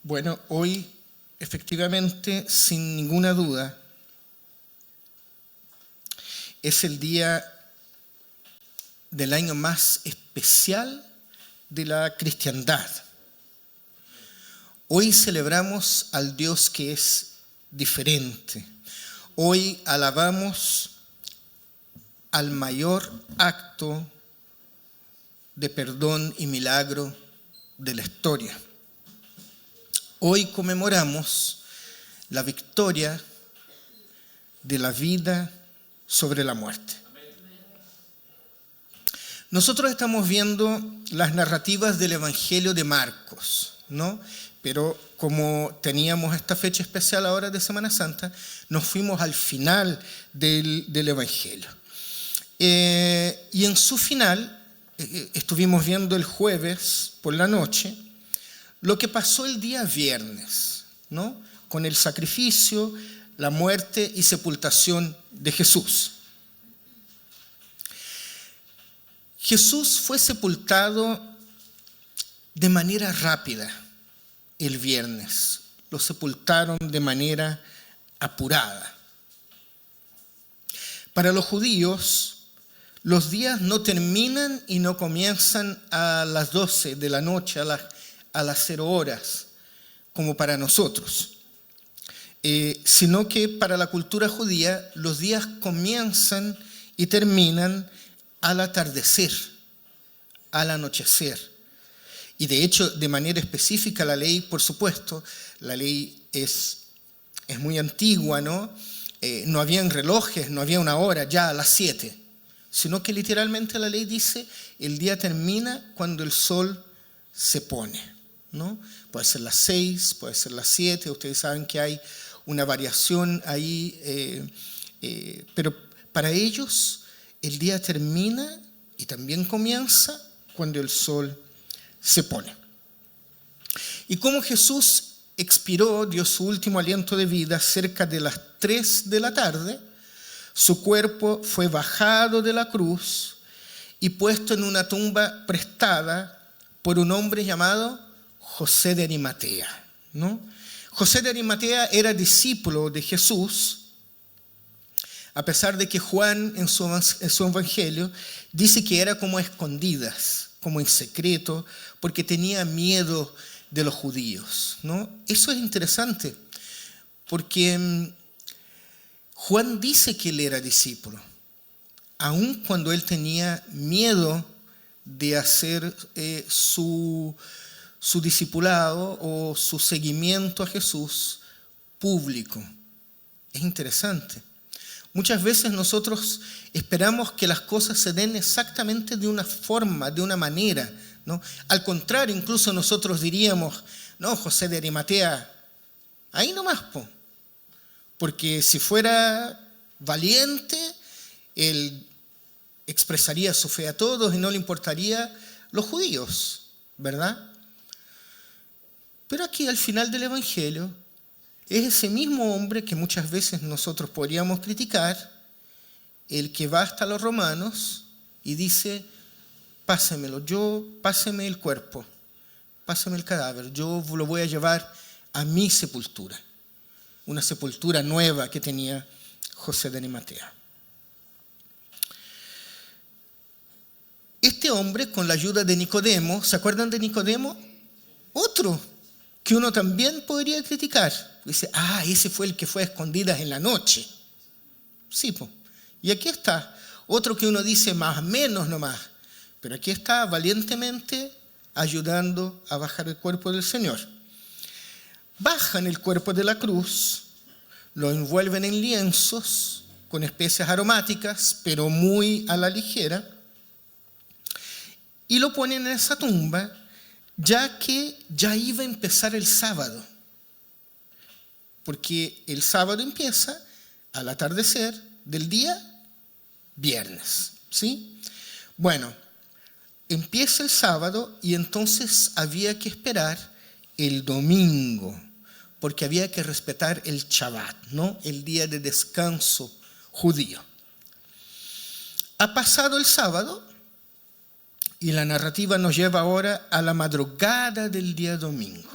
Bueno, hoy efectivamente, sin ninguna duda, es el día del año más especial de la cristiandad. Hoy celebramos al Dios que es diferente. Hoy alabamos al mayor acto de perdón y milagro de la historia. Hoy conmemoramos la victoria de la vida sobre la muerte. Nosotros estamos viendo las narrativas del Evangelio de Marcos, ¿no? Pero como teníamos esta fecha especial ahora de Semana Santa, nos fuimos al final del Evangelio. Y en su final, estuvimos viendo el jueves por la noche, lo que pasó el día viernes, ¿no? Con el sacrificio, la muerte y sepultación de Jesús. Jesús fue sepultado de manera rápida el viernes. Lo sepultaron de manera apurada. Para los judíos, los días no terminan y no comienzan a las 12 de la noche, a las 0 horas, como para nosotros. Sino que para la cultura judía los días comienzan y terminan al atardecer, al anochecer. Y de hecho, de manera específica, la ley, por supuesto, la ley es muy antigua, ¿no? No habían relojes, no había una hora, ya a las 7, sino que literalmente la ley dice, el día termina cuando el sol se pone, ¿no? Puede ser las 6, puede ser las 7, ustedes saben que hay una variación ahí, pero para ellos el día termina y también comienza cuando el sol se pone. Y como Jesús expiró, dio su último aliento de vida cerca de las 3 de la tarde, su cuerpo fue bajado de la cruz y puesto en una tumba prestada por un hombre llamado José de Arimatea, ¿no? José de Arimatea era discípulo de Jesús, a pesar de que Juan en su evangelio dice que era como a escondidas, como en secreto, porque tenía miedo de los judíos, ¿no? Eso es interesante, porque Juan dice que él era discípulo, aun cuando él tenía miedo de hacer su discipulado o su seguimiento a Jesús público. Es interesante. Muchas veces nosotros esperamos que las cosas se den exactamente de una forma, de una manera, ¿no? Al contrario, incluso nosotros diríamos, no, José de Arimatea, ahí nomás, porque si fuera valiente, él expresaría su fe a todos y no le importaría los judíos, ¿verdad? Pero aquí al final del Evangelio es ese mismo hombre que muchas veces nosotros podríamos criticar, el que va hasta los romanos y dice, pásemelo, páseme el cuerpo, páseme el cadáver, yo lo voy a llevar a mi sepultura, una sepultura nueva que tenía José de Arimatea. Este hombre, con la ayuda de Nicodemo, ¿se acuerdan de Nicodemo? Otro que uno también podría criticar. Dice, ese fue el que fue a escondidas en la noche. Sí, y aquí está, otro que uno dice más o menos nomás, pero aquí está valientemente ayudando a bajar el cuerpo del Señor. Bajan el cuerpo de la cruz, lo envuelven en lienzos con especias aromáticas, pero muy a la ligera, y lo ponen en esa tumba, ya que ya iba a empezar el sábado, porque el sábado empieza al atardecer del día viernes, ¿sí? Bueno, empieza el sábado y entonces había que esperar el domingo, porque había que respetar el Shabbat, ¿no? El día de descanso judío. Ha pasado el sábado y la narrativa nos lleva ahora a la madrugada del día domingo.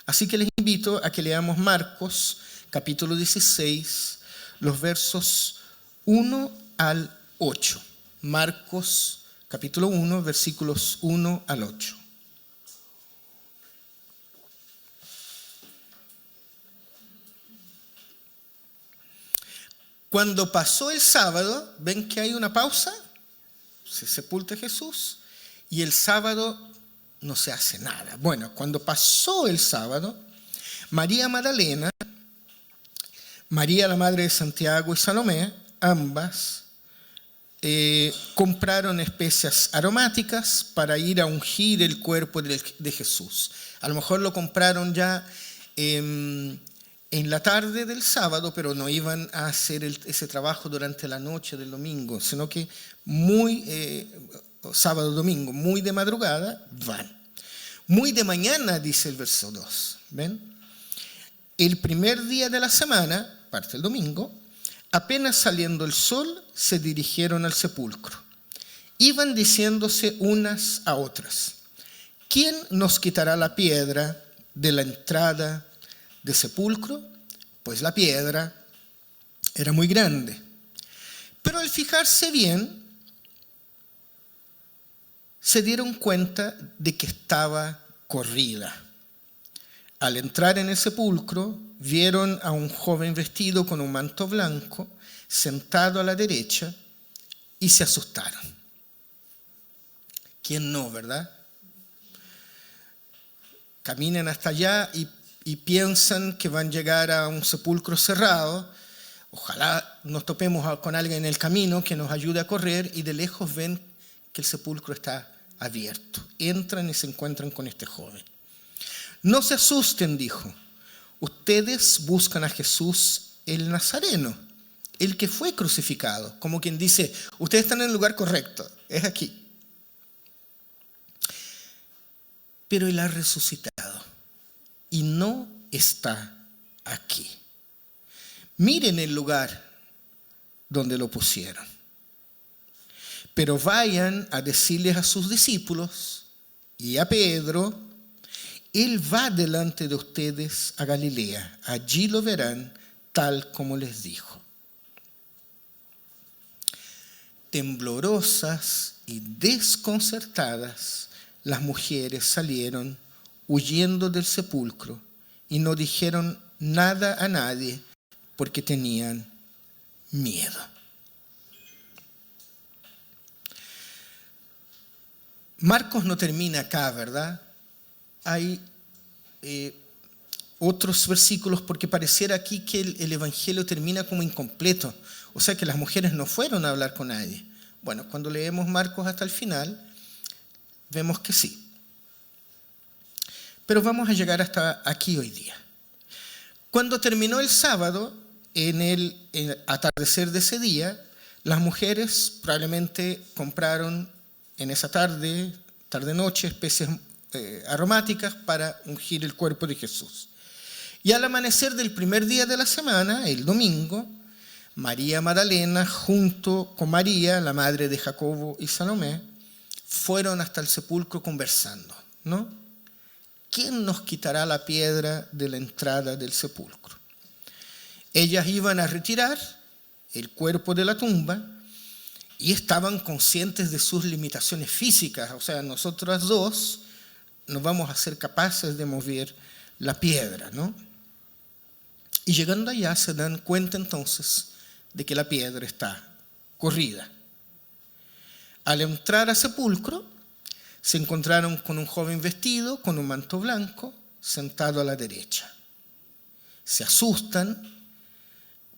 Así que les invito a que leamos Marcos, capítulo 16, los versos 1 al 8. Marcos, capítulo 1, versículos 1 al 8. Cuando pasó el sábado, ¿ven que hay una pausa? Se sepulta Jesús y el sábado no se hace nada. Bueno, cuando pasó el sábado, María Magdalena, María la madre de Santiago y Salomé, ambas compraron especias aromáticas para ir a ungir el cuerpo de Jesús. A lo mejor lo compraron ya en la tarde del sábado, pero no iban a hacer ese trabajo durante la noche del domingo, sino que sábado, domingo, muy de madrugada, van. Muy de mañana, dice el verso 2. ¿Ven? El primer día de la semana, parte del domingo, apenas saliendo el sol, se dirigieron al sepulcro. Iban diciéndose unas a otras: ¿quién nos quitará la piedra de la entrada del sepulcro? Pues la piedra era muy grande. Pero al fijarse bien, se dieron cuenta de que estaba corrida. Al entrar en el sepulcro, vieron a un joven vestido con un manto blanco, sentado a la derecha, y se asustaron. ¿Quién no, verdad? Caminan hasta allá y piensan que van a llegar a un sepulcro cerrado. Ojalá nos topemos con alguien en el camino que nos ayude a correr, y de lejos ven que el sepulcro está abierto. Entran y se encuentran con este joven. No se asusten, dijo. Ustedes buscan a Jesús el Nazareno, el que fue crucificado. Como quien dice, ustedes están en el lugar correcto, es aquí. Pero Él ha resucitado y no está aquí. Miren el lugar donde lo pusieron. Pero vayan a decirles a sus discípulos y a Pedro: Él va delante de ustedes a Galilea. Allí lo verán tal como les dijo. Temblorosas y desconcertadas, las mujeres salieron huyendo del sepulcro y no dijeron nada a nadie porque tenían miedo. Marcos no termina acá, ¿verdad? Hay otros versículos, porque pareciera aquí que el evangelio termina como incompleto, o sea que las mujeres no fueron a hablar con nadie. Bueno, cuando leemos Marcos hasta el final, vemos que sí. Pero vamos a llegar hasta aquí hoy día. Cuando terminó el sábado, en el atardecer de ese día, las mujeres probablemente compraron en esa tarde-noche, especias aromáticas para ungir el cuerpo de Jesús. Y al amanecer del primer día de la semana, el domingo, María Magdalena, junto con María, la madre de Jacobo y Salomé, fueron hasta el sepulcro conversando, ¿no? ¿Quién nos quitará la piedra de la entrada del sepulcro? Ellas iban a retirar el cuerpo de la tumba y estaban conscientes de sus limitaciones físicas. O sea, nosotras dos no vamos a ser capaces de mover la piedra, ¿no? Y llegando allá se dan cuenta entonces de que la piedra está corrida. Al entrar al sepulcro, se encontraron con un joven vestido con un manto blanco, sentado a la derecha. Se asustan,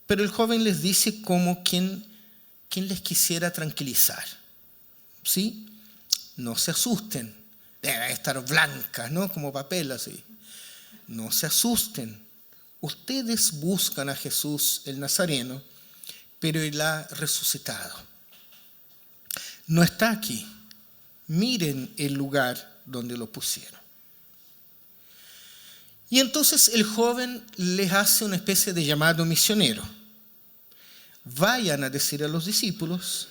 pero el joven les dice como quien les quisiera tranquilizar. ¿Sí? No se asusten. Deben estar blancas, ¿no? Como papel así. No se asusten. Ustedes buscan a Jesús el Nazareno, pero Él ha resucitado. No está aquí. Miren el lugar donde lo pusieron. Y entonces el joven les hace una especie de llamado misionero. Vayan a decir a los discípulos,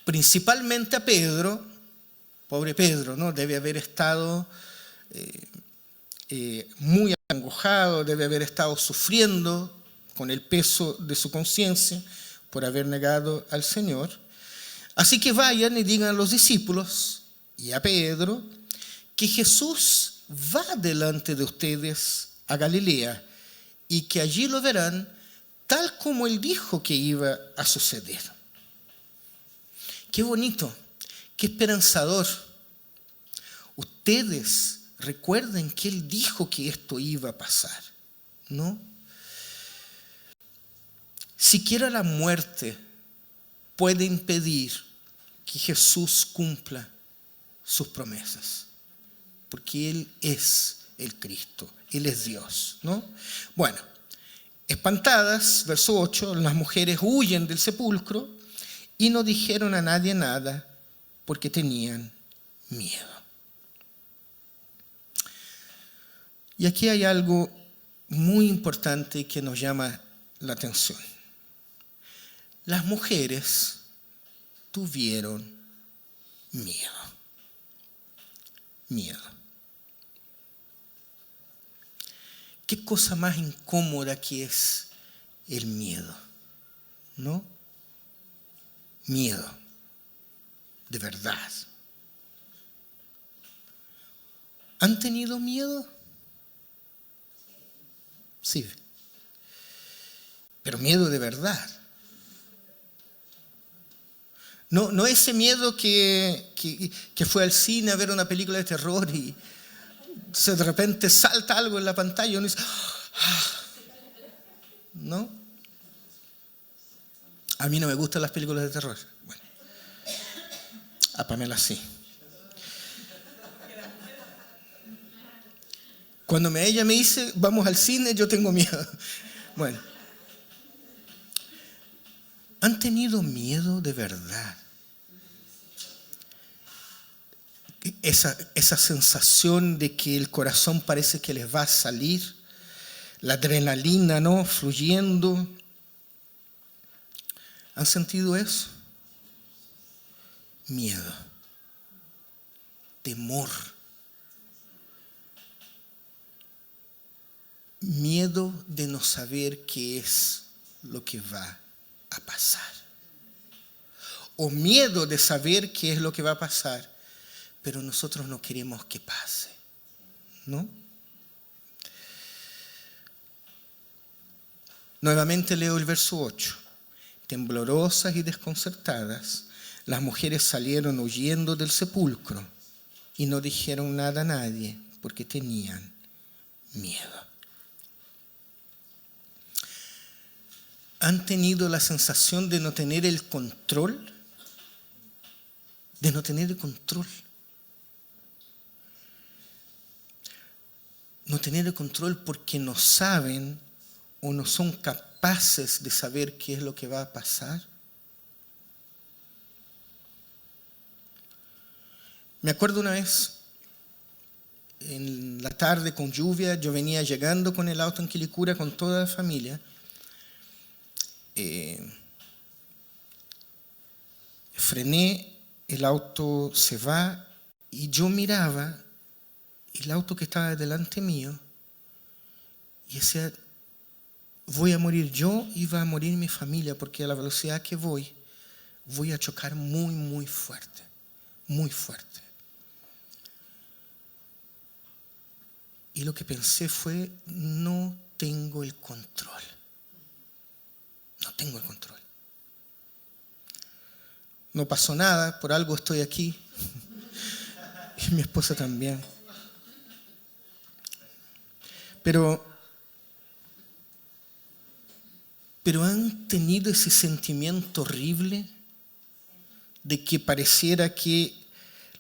principalmente a Pedro. Pobre Pedro, ¿no? Debe haber estado muy angojado, debe haber estado sufriendo con el peso de su conciencia por haber negado al Señor. Así que vayan y digan a los discípulos y a Pedro que Jesús va delante de ustedes a Galilea y que allí lo verán tal como Él dijo que iba a suceder. Qué bonito, qué esperanzador. Ustedes recuerden que Él dijo que esto iba a pasar, ¿no? Siquiera la muerte puede impedir que Jesús cumpla sus promesas, porque Él es el Cristo, Él es Dios, ¿no? Bueno, espantadas, verso 8, las mujeres huyen del sepulcro y no dijeron a nadie nada porque tenían miedo. Y aquí hay algo muy importante que nos llama la atención. Las mujeres tuvieron miedo. Miedo. Qué cosa más incómoda que es el miedo, ¿no? Miedo, de verdad. ¿Han tenido miedo? Sí, pero miedo de verdad. No ese miedo que fue al cine a ver una película de terror y de repente salta algo en la pantalla y uno dice, ¿no? A mí no me gustan las películas de terror. Bueno, a Pamela sí. Cuando ella me dice, vamos al cine, yo tengo miedo. Bueno, ¿han tenido miedo de verdad? Esa sensación de que el corazón parece que les va a salir, la adrenalina, ¿no?, fluyendo. ¿Han sentido eso? Miedo, temor, miedo de no saber qué es lo que va a pasar, o miedo de saber qué es lo que va a pasar, pero nosotros no queremos que pase, ¿no? Nuevamente leo el verso 8. Temblorosas y desconcertadas, las mujeres salieron huyendo del sepulcro y no dijeron nada a nadie porque tenían miedo. ¿Han tenido la sensación de no tener el control? De no tener el control. No tener el control porque no saben o no son capaces de saber qué es lo que va a pasar. Me acuerdo una vez, en la tarde con lluvia, yo venía llegando con el auto en Quilicura con toda la familia. Frené, el auto se va y yo miraba el auto que estaba delante mío y decía, voy a morir yo y va a morir mi familia porque a la velocidad que voy a chocar muy, muy fuerte, muy fuerte. Y lo que pensé fue, no tengo el control. No tengo el control. No pasó nada, por algo estoy aquí. Y mi esposa también. Pero han tenido ese sentimiento horrible de que pareciera que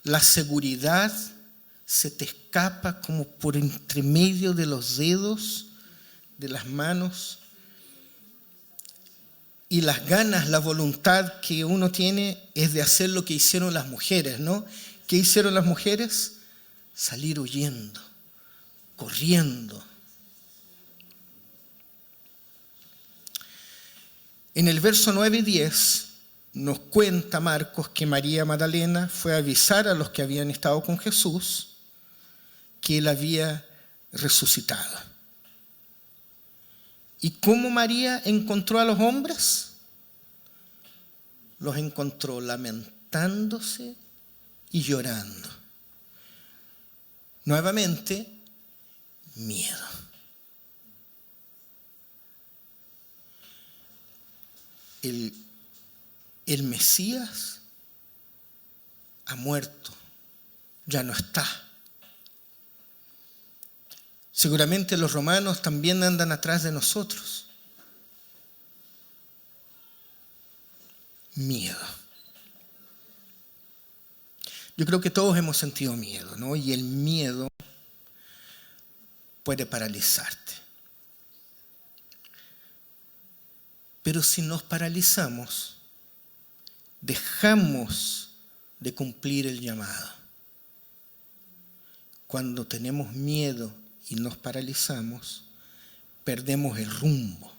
la seguridad se te escapa como por entre medio de los dedos, de las manos, y las ganas, la voluntad que uno tiene es de hacer lo que hicieron las mujeres, ¿no? ¿Qué hicieron las mujeres? Salir huyendo, corriendo. En el verso 9 y 10 nos cuenta Marcos que María Magdalena fue a avisar a los que habían estado con Jesús que Él había resucitado. ¿Y cómo María encontró a los hombres? Los encontró lamentándose y llorando. Nuevamente, miedo. El Mesías ha muerto, ya no está. Seguramente los romanos también andan atrás de nosotros. Miedo. Yo creo que todos hemos sentido miedo, ¿no? Y el miedo puede paralizarte. Pero si nos paralizamos, dejamos de cumplir el llamado. Cuando tenemos miedo y nos paralizamos, perdemos el rumbo.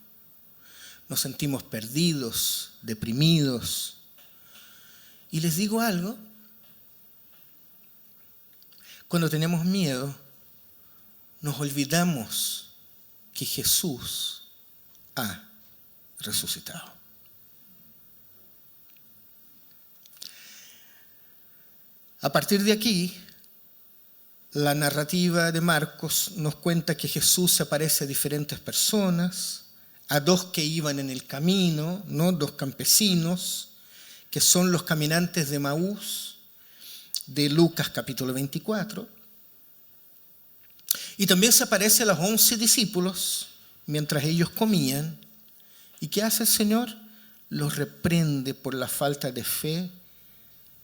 Nos sentimos perdidos, deprimidos. Y les digo algo, cuando tenemos miedo, nos olvidamos que Jesús ha resucitado. A partir de aquí, la narrativa de Marcos nos cuenta que Jesús se aparece a diferentes personas, a dos que iban en el camino, ¿no? Dos campesinos, que son los caminantes de Emaús, de Lucas capítulo 24. Y también se aparece a los 11 discípulos mientras ellos comían. ¿Y qué hace el Señor? Los reprende por la falta de fe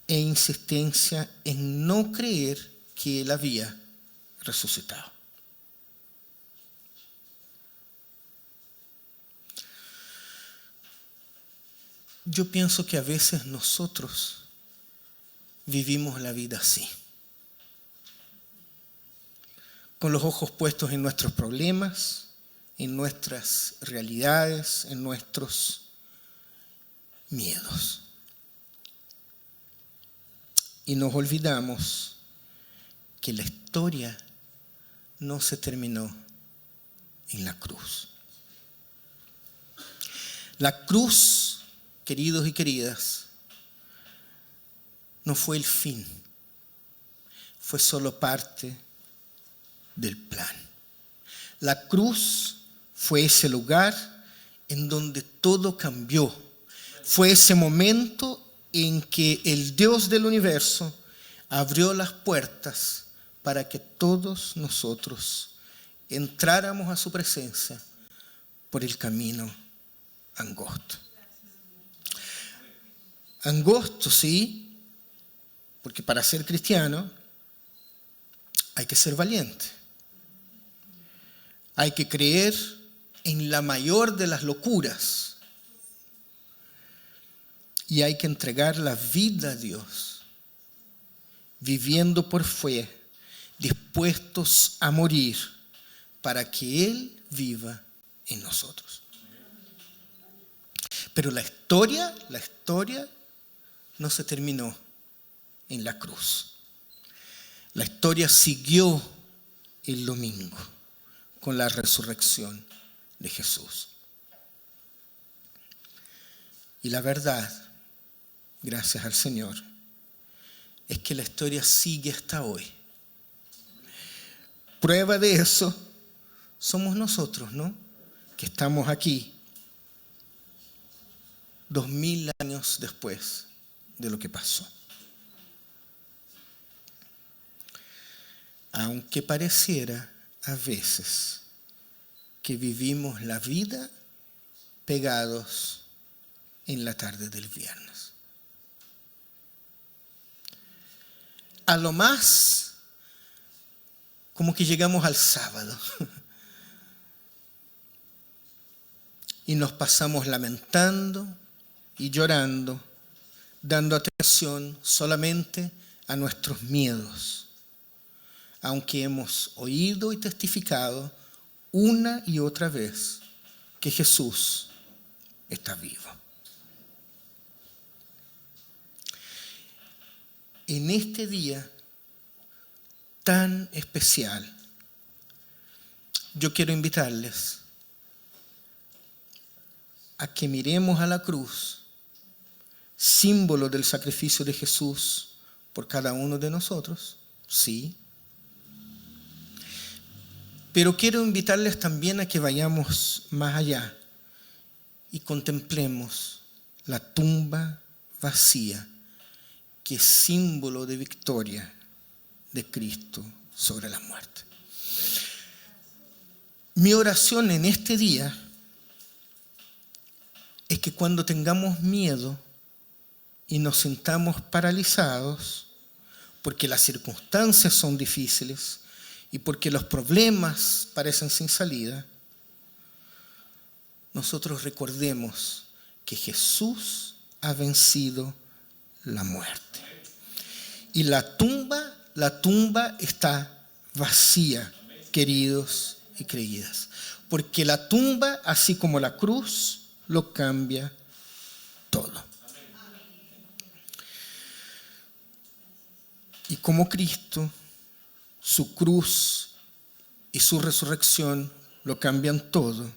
e insistencia en no creer que Él había resucitado. Yo pienso que a veces nosotros vivimos la vida así, con los ojos puestos en nuestros problemas, en nuestras realidades, en nuestros miedos. Y nos olvidamos que la historia no se terminó en la cruz. La cruz, queridos y queridas, no fue el fin, fue solo parte del plan. La cruz fue ese lugar en donde todo cambió. Fue ese momento en que el Dios del universo abrió las puertas para que todos nosotros entráramos a su presencia por el camino angosto. Angosto, sí, porque para ser cristiano hay que ser valiente. Hay que creer en la mayor de las locuras y hay que entregar la vida a Dios, viviendo por fe, dispuestos a morir para que Él viva en nosotros. Pero la historia no se terminó en la cruz. La historia siguió el domingo con la resurrección de Jesús. Y la verdad, gracias al Señor, es que la historia sigue hasta hoy. Prueba de eso somos nosotros, ¿no? Que estamos aquí 2000 años después de lo que pasó. Aunque pareciera a veces que vivimos la vida pegados en la tarde del viernes. A lo más, como que llegamos al sábado y nos pasamos lamentando y llorando, dando atención solamente a nuestros miedos, aunque hemos oído y testificado una y otra vez que Jesús está vivo. En este día tan especial, yo quiero invitarles a que miremos a la cruz, símbolo del sacrificio de Jesús por cada uno de nosotros, sí. Pero quiero invitarles también a que vayamos más allá y contemplemos la tumba vacía, que es símbolo de victoria de Cristo sobre la muerte. Mi oración en este día es que cuando tengamos miedo y nos sintamos paralizados, porque las circunstancias son difíciles y porque los problemas parecen sin salida, nosotros recordemos que Jesús ha vencido la muerte. Y la tumba está vacía, queridos y queridas. Porque la tumba, así como la cruz, lo cambia todo. Y como Cristo, su cruz y su resurrección lo cambian todo,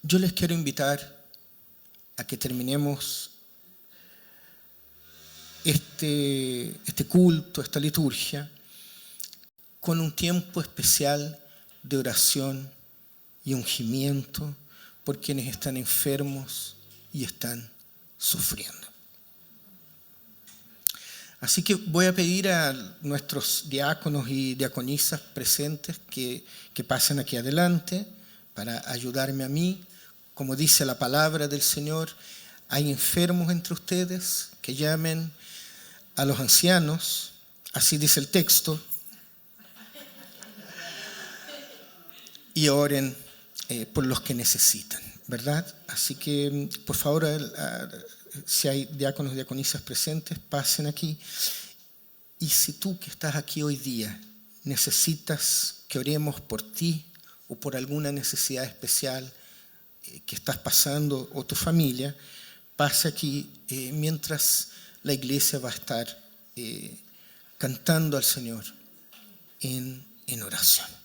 yo les quiero invitar a que terminemos este culto, esta liturgia, con un tiempo especial de oración y ungimiento por quienes están enfermos y están sufriendo. Así que voy a pedir a nuestros diáconos y diaconisas presentes que pasen aquí adelante para ayudarme a mí. Como dice la palabra del Señor, hay enfermos entre ustedes, que llamen a los ancianos, así dice el texto, y oren por los que necesitan, ¿verdad? Así que, por favor, si hay diáconos y diaconisas presentes, pasen aquí. Y si tú que estás aquí hoy día necesitas que oremos por ti o por alguna necesidad especial que estás pasando o tu familia, pase aquí mientras la iglesia va a estar cantando al Señor en oración.